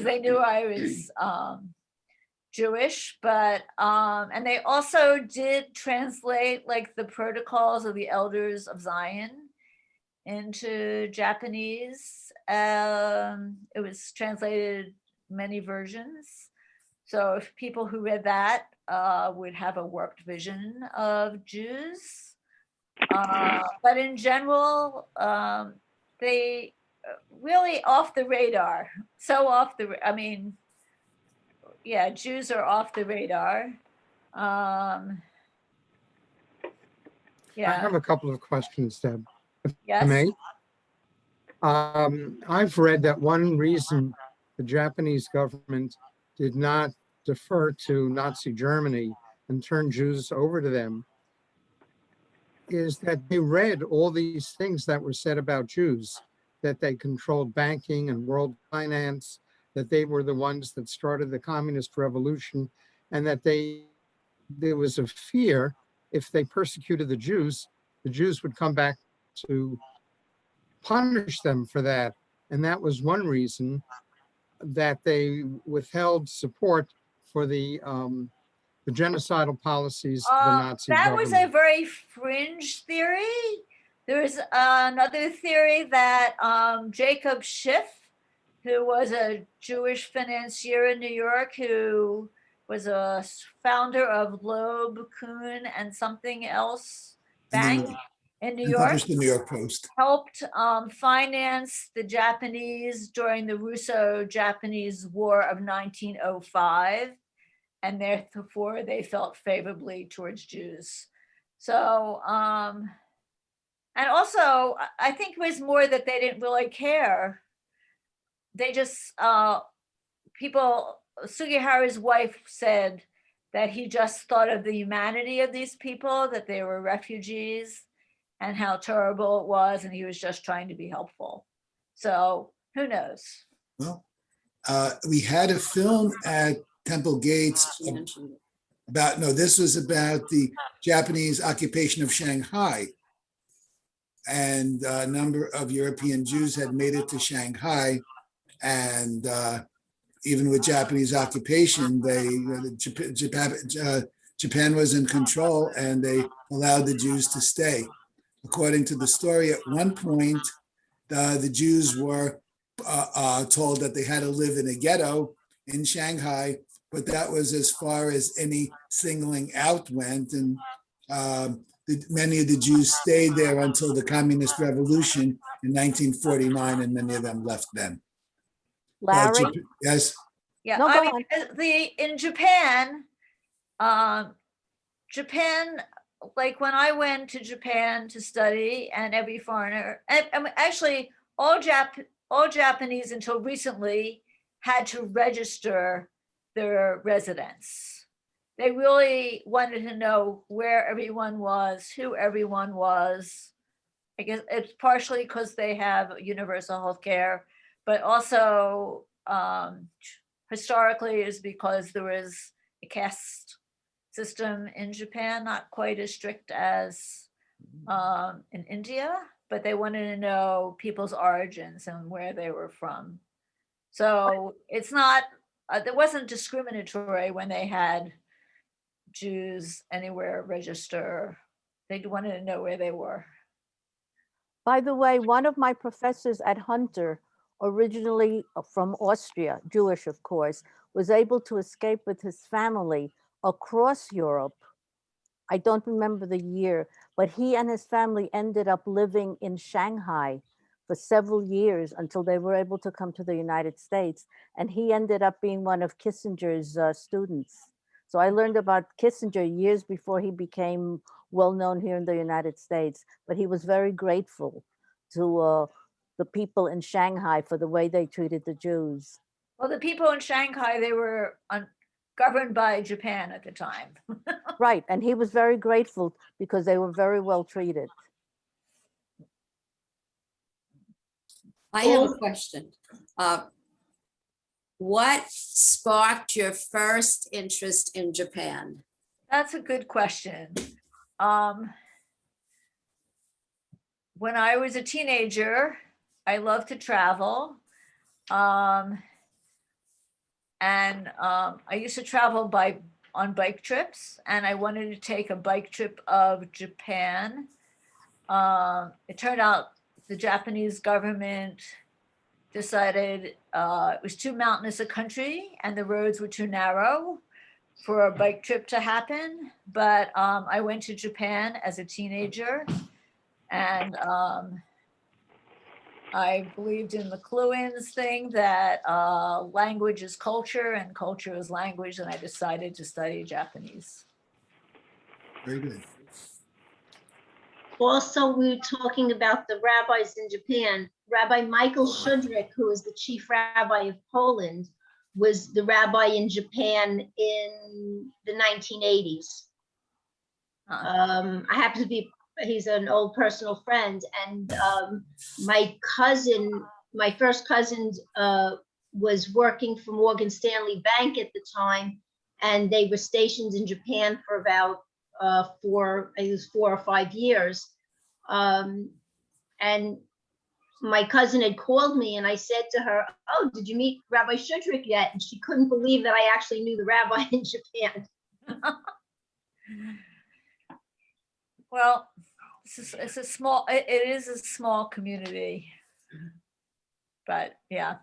they knew I was Jewish, but and they also did translate like the protocols of the elders of Zion into Japanese. It was translated many versions. So if people who read that would have a warped vision of Jews. But in general, they really off the radar. So off the, I mean, yeah, Jews are off the radar. I Yeah, have a couple of questions, Deb, if I yes. may. I've read that one reason the Japanese government did not defer to Nazi Germany and turn Jews over to them is that they read all these things that were said about Jews, that they controlled banking and world finance, that they were the ones that started the communist revolution, and that there was a fear if they persecuted the Jews would come back to punish them for that. And that was one reason that they withheld support for the genocidal policies of the Nazi That government. was a very fringe theory. There's another theory that Jacob Schiff, who was a Jewish financier in New York, who was a founder of Loeb, Kuhn, and something else bank in New And York, published the New York Post. helped finance the Japanese during the Russo-Japanese War of 1905. And therefore they felt favorably towards Jews. So, and also I think it was more that they didn't really care. They just, Sugihara's wife said that he just thought of the humanity of these people, that they were refugees and how terrible it was. And he was just trying to be helpful. So who knows? Well, we had a film at Temple Gates about, no, this was about the Japanese occupation of Shanghai. And a number of European Jews had made it to Shanghai. And even with Japanese occupation, Japan was in control and they allowed the Jews to stay. According to the story, at one point, the Jews were told that they had to live in a ghetto in Shanghai, but that was as far as any singling out went. And many of the Jews stayed there until the Communist Revolution in 1949, and many of them left then. Larry? Yes? Yeah, No, I go mean, in Japan, like when I went to Japan to study, and every foreigner, and actually all Japanese until recently had to register their residence. They really wanted to know where everyone was, who everyone was. I guess it's partially because they have universal health care, but also historically is because there was a caste system in Japan, not quite as strict as in India, but they wanted to know people's origins and where they were from. So it's not, it wasn't discriminatory when they had Jews anywhere register. They wanted to know where they were. By the way, one of my professors at Hunter, originally from Austria, Jewish of course, was able to escape with his family across Europe. I don't remember the year, but he and his family ended up living in Shanghai for several years until they were able to come to the United States. And he ended up being one of Kissinger's students. So I learned about Kissinger years before he became well-known here in the United States, but he was very grateful to the people in Shanghai for the way they treated the Jews. Well, the people in Shanghai, they were governed by Japan at the time. Right, and he was very grateful because they were very well treated. I have a question. What sparked your first interest in Japan? That's a good question. When I was a teenager, I loved to travel. I used to travel on bike trips, and I wanted to take a bike trip of Japan. It turned out the Japanese government decided it was too mountainous a country and the roads were too narrow for a bike trip to happen. But I went to Japan as a teenager, and I believed in McLuhan's thing that language is culture and culture is language, and I decided to study Japanese. Very good. Also, we were talking about the rabbis in Japan. Rabbi Michael Shudrick, who is the chief rabbi of Poland, was the rabbi in Japan in the 1980s. I happen to be, he's an old personal friend, and my first cousin was working for Morgan Stanley Bank at the time, and they were stationed in Japan for about 4 or 5 years. And my cousin had called me, and I said to her, "Oh, did you meet Rabbi Shudrick yet?" And she couldn't believe that I actually knew the rabbi in Japan. Well, it's a small, it is a small community, but yeah.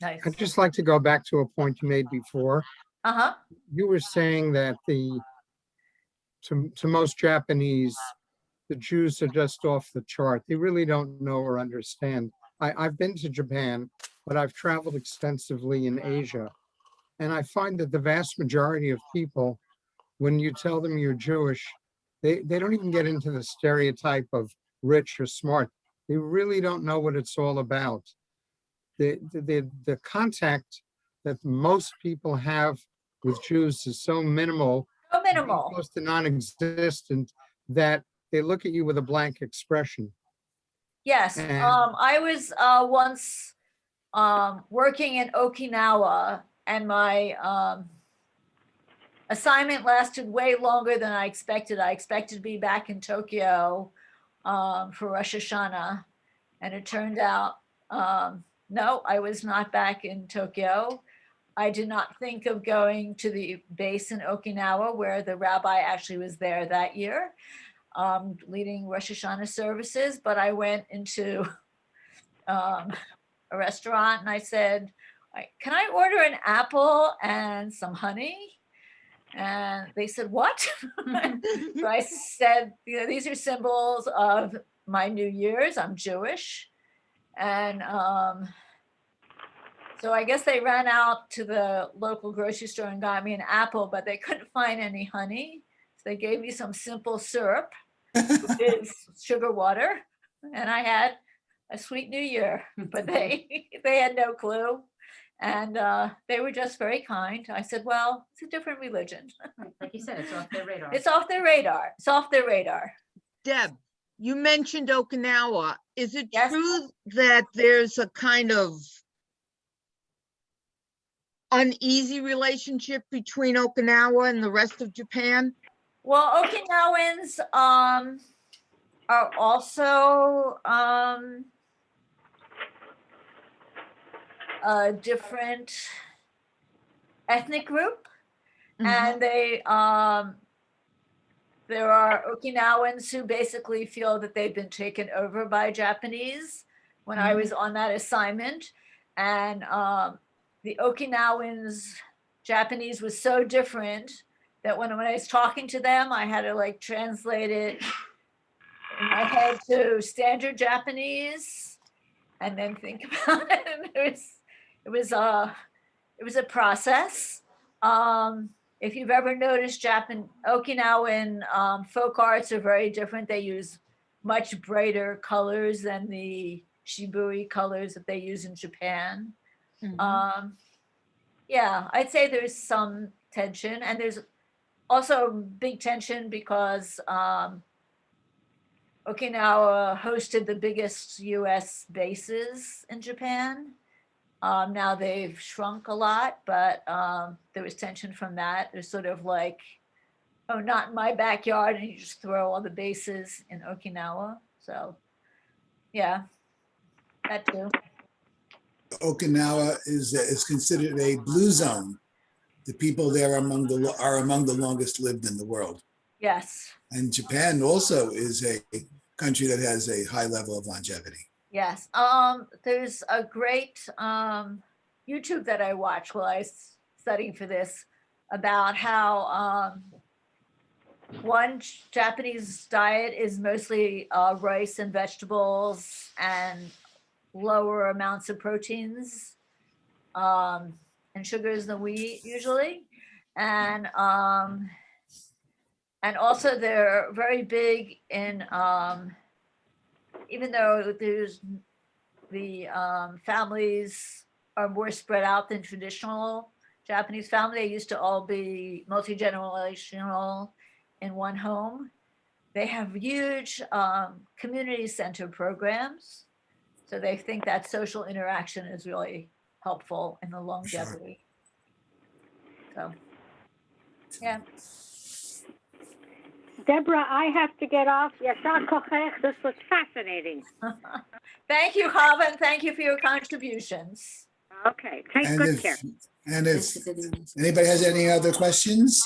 Nice. I'd just like to go back to a point you made before. Uh-huh. You were saying that to most Japanese, the Jews are just off the chart. They really don't know or understand. I've been to Japan, but I've traveled extensively in Asia. And I find that the vast majority of people, when you tell them you're Jewish, they don't even get into the stereotype of rich or smart. They really don't know what it's all about. The contact that most people have with Jews is so minimal, So minimal. close to non-existent, that they look at you with a blank expression. Yes, And- I was once working in Okinawa, and my assignment lasted way longer than I expected. I expected to be back in Tokyo for Rosh Hashanah, and it turned out, no, I was not back in Tokyo. I did not think of going to the base in Okinawa, where the rabbi actually was there that year, leading Rosh Hashanah services, but I went into a restaurant and I said, "Can I order an apple and some honey?" And they said, "What?" So I said, "These are symbols of my New Year's. I'm Jewish." And so I guess they ran out to the local grocery store and got me an apple, but they couldn't find any honey. So they gave me some simple syrup, which is sugar water, and I had a sweet New Year. But they had no clue, and they were just very kind. I said, "Well, it's a different religion." Like you said, it's off their radar. It's off their radar. It's off their radar. Deb, you mentioned Okinawa. Is it Yes. true that there's a kind of uneasy relationship between Okinawa and the rest of Japan? Well, Okinawans are also a different ethnic group, and they there are Okinawans who basically feel that they've been taken over by Japanese when I was on that assignment, and the Okinawans Japanese was so different that when I was talking to them, I had to like translate it in my head to standard Japanese and then think about it. It was a process. If you've ever noticed, Okinawan folk arts are very different. They use much brighter colors than the shibui colors that they use in Japan. Yeah, I'd say there's some tension, and there's also big tension because Okinawa hosted the biggest US bases in Japan. Now they've shrunk a lot, but there was tension from that. There's sort of like, oh, not in my backyard, and you just throw all the bases in Okinawa. So, yeah, that too. Okinawa is considered a blue zone. The people there are among the longest lived in the world. Yes. And Japan also is a country that has a high level of longevity. Yes. There's a great YouTube that I watched while I was studying for this about how one Japanese diet is mostly rice and vegetables and lower amounts of proteins and sugars than we usually. And also they're very big in, even though there's the families are more spread out than traditional Japanese family, they used to all be multi-generational in one home. They have huge community center programs. So they think that social interaction is really helpful in the longevity. So, yeah. Deborah, I have to get off. Yashar kochech. This was fascinating. Thank you, Calvin. Thank you for your contributions. Okay, take And good care. if anybody has any other questions?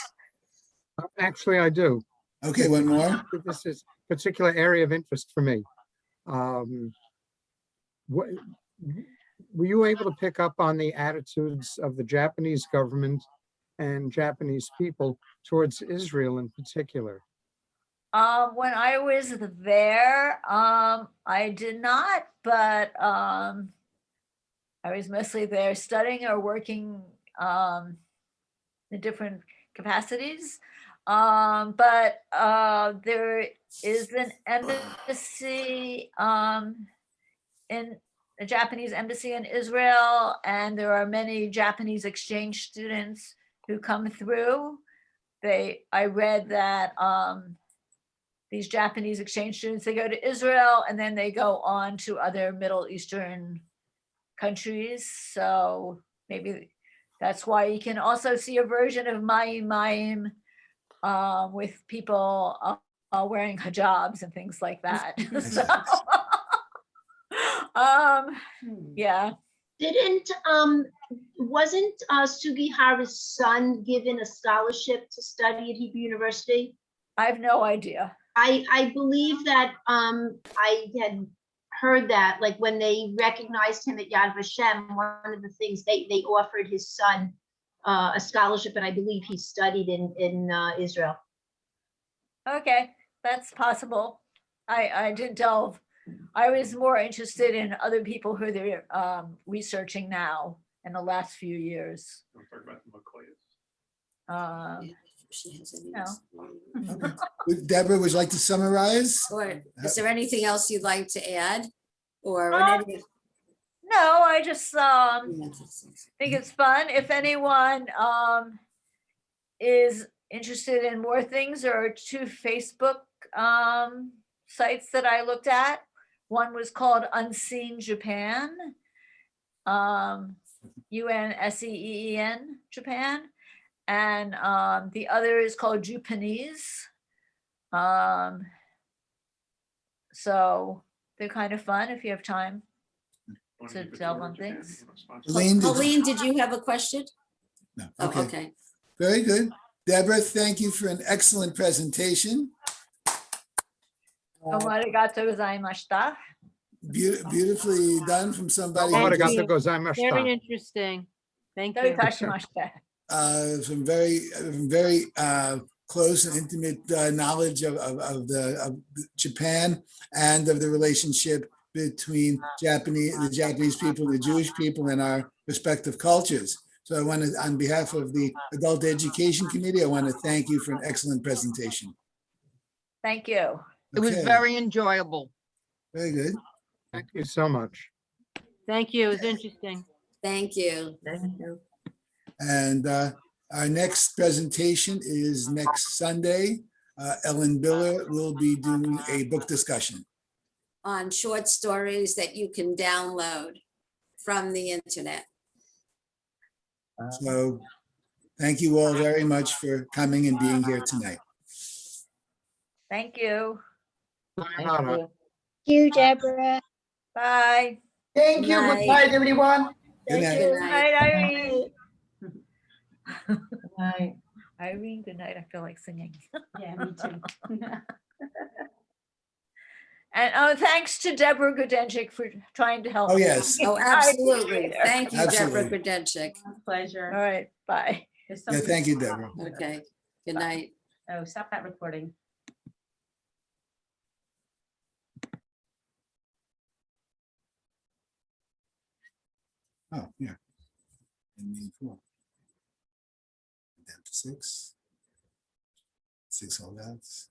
Actually, I do. Okay, one more. This is a particular area of interest for me. Were you able to pick up on the attitudes of the Japanese government and Japanese people towards Israel in particular? When I was there, I did not, but I was mostly there studying or working in different capacities. But there is an embassy in a Japanese embassy in Israel, and there are many Japanese exchange students who come through. I read that these Japanese exchange students, they go to Israel and then they go on to other Middle Eastern countries. So maybe that's why you can also see a version of Mayim with people wearing hijabs and things like that. So, yeah. Wasn't Sugihara's son given a scholarship to study at Hebrew University? I have no idea. I believe that I had heard that, like when they recognized him at Yad Vashem, one of the things they offered his son a scholarship, and I believe he studied in Israel. Okay, that's possible. I didn't delve. I was more interested in other people who they're researching now in the last few years. No. Deborah, would you like to summarize? Or is there anything else you'd like to add? Or No, I just think it's fun. If anyone is interested in more things, there are two Facebook sites that I looked at. One was called Unseen Japan, UNSEEN Japan, and the other is called Jewpanese. So they're kind of fun if you have time to delve on things. Colleen, did you have a question? No. Oh, okay. Very good. Deborah, thank you for an excellent presentation. Arigatou gozaimashita. Beautifully done from somebody. Very interesting. Thank you. Some very close and intimate knowledge of Japan and of the relationship between the Japanese people, the Jewish people, and our respective cultures. So I want to, on behalf of the Adult Education Committee, I want to thank you for an excellent presentation. Thank you. It was very enjoyable. Very good. Thank you so much. Thank you. It was interesting. Thank you. And our next presentation is next Sunday. Ellen Biller will be doing a book discussion On short stories that you can download from the internet. So thank you all very much for coming and being here tonight. Thank you. Thank you, Deborah. Bye. Thank you. Good night, everyone. Good night. Good night, Irene. Good night. Irene, good night. I feel like singing. Yeah, me too. And thanks to Deborah Gudenchik for trying to help. Oh, me. yes. Oh, absolutely. Thank you, Deborah Absolutely. Grudenchik. Pleasure. All right, bye. Yeah, thank you, Deborah. Okay, good night. Oh, stop that recording. Oh, yeah. And mean 4. Down to 6. 6 holdouts.